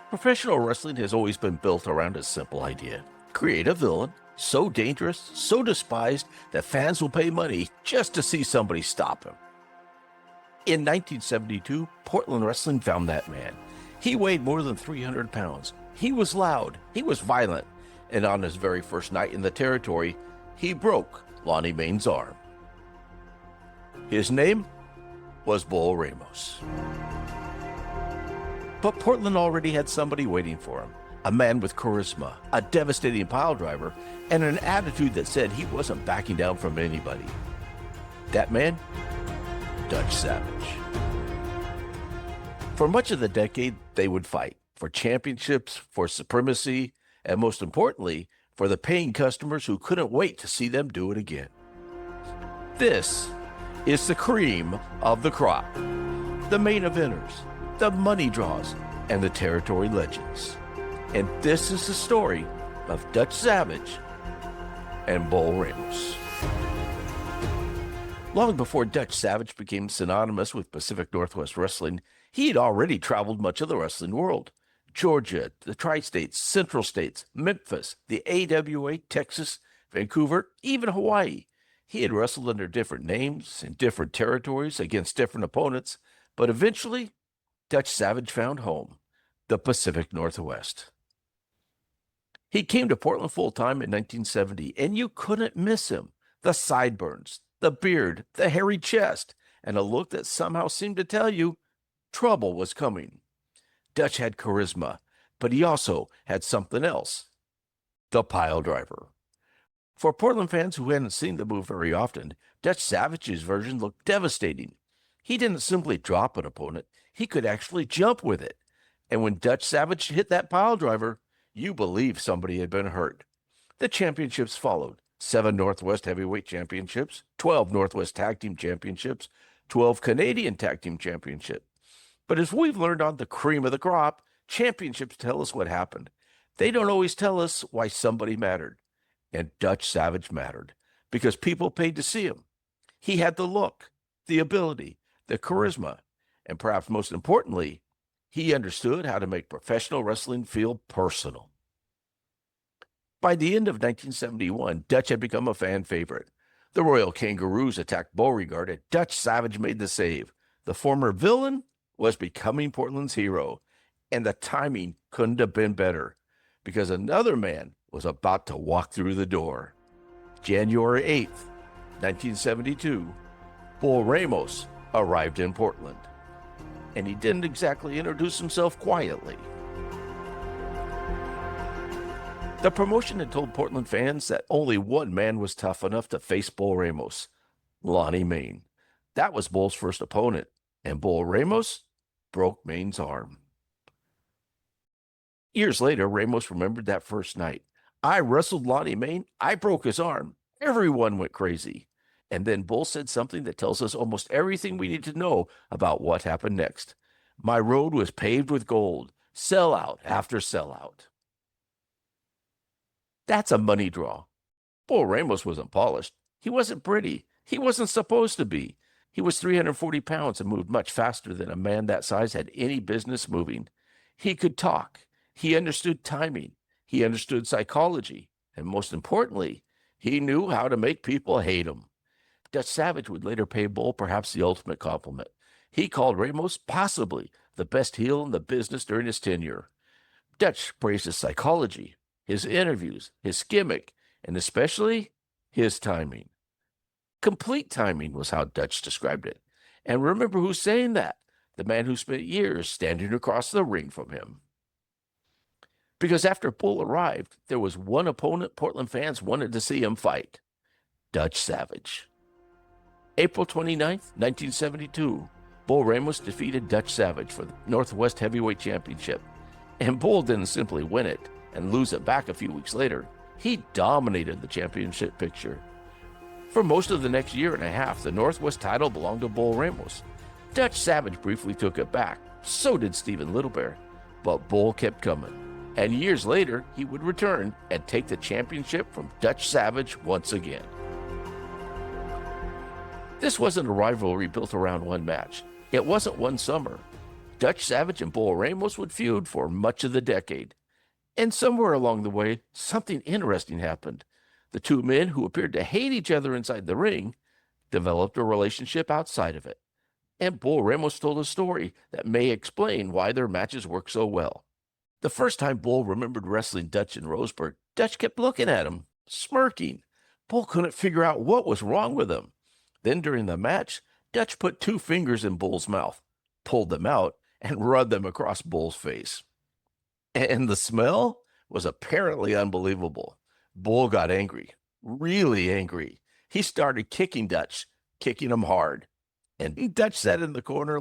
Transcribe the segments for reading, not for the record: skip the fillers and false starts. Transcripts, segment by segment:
Professional wrestling has always been built around a simple idea. Create a villain, so dangerous, so despised, that fans will pay money just to see somebody stop him. In 1972, Portland Wrestling found that man. He weighed more than 300 pounds. He was loud, he was violent, and on his very first night in the territory, he broke Lonnie Main's arm. His name was Bull Ramos. But Portland already had somebody waiting for him, a man with charisma, a devastating piledriver, and an attitude that said he wasn't backing down from anybody. That man? Dutch Savage. For much of the decade, they would fight for championships, for supremacy, and most importantly, for the paying customers who couldn't wait to see them do it again. This is the cream of the crop, the main eventers, the money draws, and the territory legends. And this is the story of Dutch Savage and Bull Ramos. Long before Dutch Savage became synonymous with Pacific Northwest Wrestling, he had already traveled much of the wrestling world. Georgia, the Tri-States, Central States, Memphis, the AWA, Texas, Vancouver, even Hawaii. He had wrestled under different names in different territories against different opponents, but eventually, Dutch Savage found home, the Pacific Northwest. He came to Portland full-time in 1970, and you couldn't miss him. The sideburns, the beard, the hairy chest, and a look that somehow seemed to tell you trouble was coming. Dutch had charisma, but he also had something else, the piledriver. For Portland fans who hadn't seen the move very often, Dutch Savage's version looked devastating. He didn't simply drop an opponent, he could actually jump with it. And when Dutch Savage hit that piledriver, you believed somebody had been hurt. The championships followed. 7 Northwest Heavyweight Championships, 12 Northwest Tag Team Championships, 12 Canadian Tag Team Championship. But as we've learned on the cream of the crop, championships tell us what happened. They don't always tell us why somebody mattered. And Dutch Savage mattered because people paid to see him. He had the look, the ability, the charisma, and perhaps most importantly, he understood how to make professional wrestling feel personal. By the end of 1971, Dutch had become a fan favorite. The Royal Kangaroos attacked Beauregard, and Dutch Savage made the save. The former villain was becoming Portland's hero, and the timing couldn't have been better because another man was about to walk through the door. January 8th, 1972, Bull Ramos arrived in Portland, and he didn't exactly introduce himself quietly. The promotion had told Portland fans that only one man was tough enough to face Bull Ramos, Lonnie Main. That was Bull's first opponent, and Bull Ramos broke Main's arm. Years later, Ramos remembered that first night. I wrestled Lonnie Main, I broke his arm. Everyone went crazy. And then Bull said something that tells us almost everything we need to know about what happened next. My road was paved with gold, sellout after sellout. That's a money draw. Bull Ramos wasn't polished. He wasn't pretty. He wasn't supposed to be. He was 340 pounds and moved much faster than a man that size had any business moving. He could talk. He understood timing. He understood psychology. And most importantly, he knew how to make people hate him. Dutch Savage would later pay Bull perhaps the ultimate compliment. He called Ramos possibly the best heel in the business during his tenure. Dutch praised his psychology, his interviews, his gimmick, and especially his timing. Complete timing was how Dutch described it. And remember who's saying that? The man who spent years standing across the ring from him. Because after Bull arrived, there was one opponent Portland fans wanted to see him fight, Dutch Savage. April 29th, 1972, Bull Ramos defeated Dutch Savage for the Northwest Heavyweight Championship. And Bull didn't simply win it and lose it back a few weeks later. He dominated the championship picture. For most of the next year and a half, the Northwest title belonged to Bull Ramos. Dutch Savage briefly took it back. So did Stephen Littlebear. But Bull kept coming. And years later, he would return and take the championship from Dutch Savage once again. This wasn't a rivalry built around one match. It wasn't one summer. Dutch Savage and Bull Ramos would feud for much of the decade. And somewhere along the way, something interesting happened. The two men, who appeared to hate each other inside the ring, developed a relationship outside of it. And Bull Ramos told a story that may explain why their matches work so well. The first time Bull remembered wrestling Dutch in Roseburg, Dutch kept looking at him, smirking. Bull couldn't figure out what was wrong with him. Then during the match, Dutch put 2 fingers in Bull's mouth, pulled them out, and rubbed them across Bull's face. And the smell was apparently unbelievable. Bull got angry, really angry. He started kicking Dutch, kicking him hard. And Dutch sat in the corner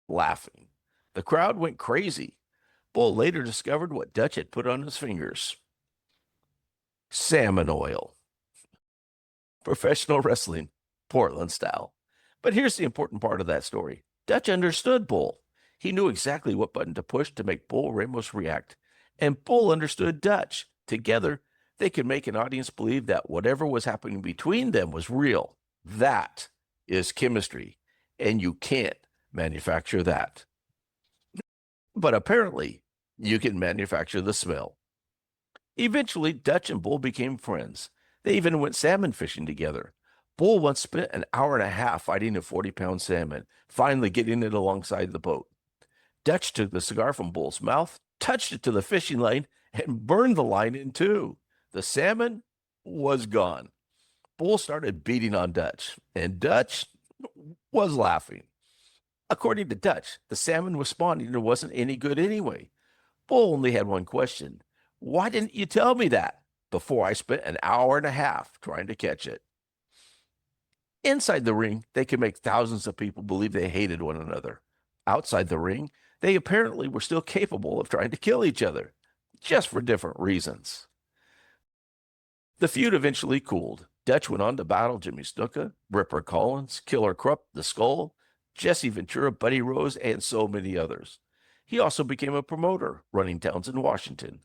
laughing. The crowd went crazy. Bull later discovered what Dutch had put on his fingers. Salmon oil. Professional wrestling, Portland style. But here's the important part of that story. Dutch understood Bull. He knew exactly what button to push to make Bull Ramos react. And Bull understood Dutch. Together, they could make an audience believe that whatever was happening between them was real. That is chemistry. And you can't manufacture that. But apparently, you can manufacture the smell. Eventually, Dutch and Bull became friends. They even went salmon fishing together. Bull once spent an hour and a half fighting a 40-pound salmon, finally getting it alongside the boat. Dutch took the cigar from Bull's mouth, touched it to the fishing line, and burned the line in two. The salmon was gone. Bull started beating on Dutch, and Dutch was laughing. According to Dutch, the salmon was spawning and wasn't any good anyway. Bull only had one question. Why didn't you tell me that before I spent an hour and a half trying to catch it? Inside the ring, they could make thousands of people believe they hated one another. Outside the ring, they apparently were still capable of trying to kill each other, just for different reasons. The feud eventually cooled. Dutch went on to battle Jimmy Snuka, Ripper Collins, Killer Krupp, The Skull, Jesse Ventura, Buddy Rose, and so many others. He also became a promoter, running towns in Washington.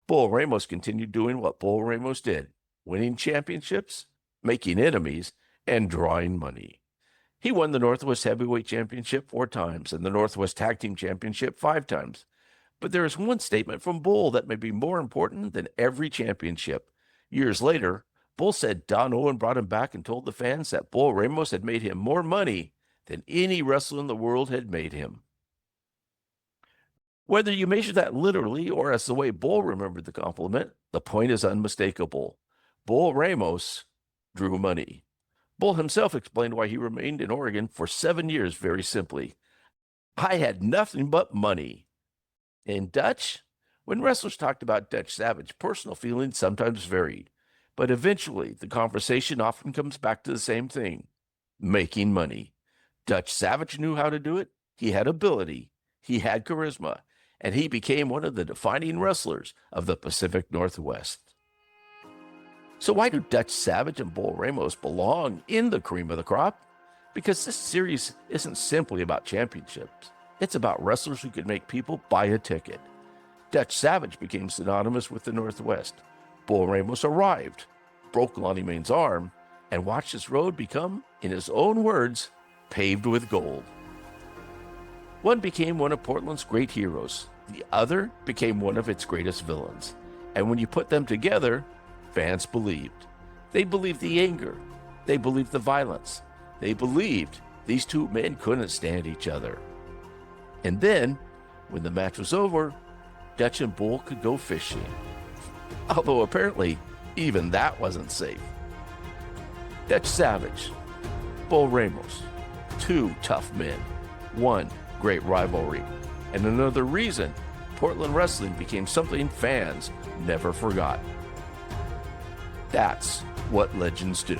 Bull Ramos continued doing what Bull Ramos did, winning championships, making enemies, and drawing money. He won the Northwest Heavyweight Championship 4 times and the Northwest Tag Team Championship 5 times. But there is one statement from Bull that may be more important than every championship. Years later, Bull said Don Owen brought him back and told the fans that Bull Ramos had made him more money than any wrestler in the world had made him. Whether you measure that literally or as the way Bull remembered the compliment, the point is unmistakable. Bull Ramos drew money. Bull himself explained why he remained in Oregon for 7 years very simply. I had nothing but money. In Dutch, when wrestlers talked about Dutch Savage, personal feelings sometimes varied. But eventually, the conversation often comes back to the same thing, making money. Dutch Savage knew how to do it. He had ability. He had charisma. And he became one of the defining wrestlers of the Pacific Northwest. So why do Dutch Savage and Bull Ramos belong in the cream of the crop? Because this series isn't simply about championships. It's about wrestlers who could make people buy a ticket. Dutch Savage became synonymous with the Northwest. Bull Ramos arrived, broke Lonnie Main's arm, and watched his road become, in his own words, paved with gold. One became one of Portland's great heroes. The other became one of its greatest villains. And when you put them together, fans believed. They believed the anger. They believed the violence. They believed these two men couldn't stand each other. And then, when the match was over, Dutch and Bull could go fishing. Although apparently, even that wasn't safe. Dutch Savage, Bull Ramos, 2 tough men, 1 great rivalry, and another reason Portland wrestling became something fans never forgot. That's what legends do.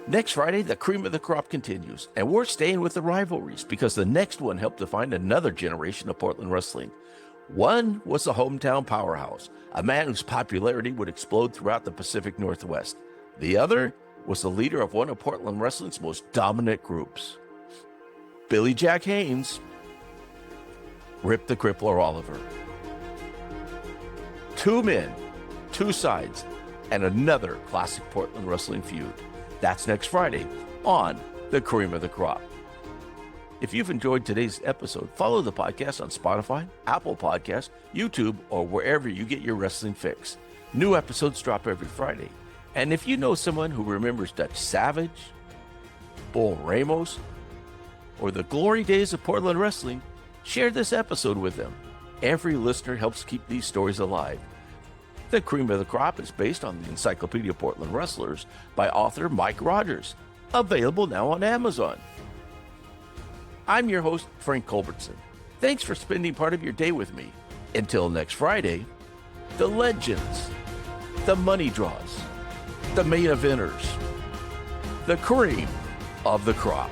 Next Friday, the cream of the crop continues, and we're staying with the rivalries because the next one helped define another generation of Portland wrestling. One was the hometown powerhouse, a man whose popularity would explode throughout the Pacific Northwest. The other was the leader of one of Portland wrestling's most dominant groups. Billy Jack Haynes, Rip the Crippler Oliver. 2 men, 2 sides, and another classic Portland wrestling feud. That's next Friday on The Cream of the Crop. If you've enjoyed today's episode, follow the podcast on Spotify, Apple Podcasts, YouTube, or wherever you get your wrestling fix. New episodes drop every Friday. And if you know someone who remembers Dutch Savage, Bull Ramos, or the glory days of Portland wrestling, share this episode with them. Every listener helps keep these stories alive. The Cream of the Crop is based on the Encyclopedia of Portland Wrestlers by author Mike Rogers, available now on Amazon. I'm your host, Frank Culbertson. Thanks for spending part of your day with me. Until next Friday, the legends, the money draws, the main eventers, the cream of the crop.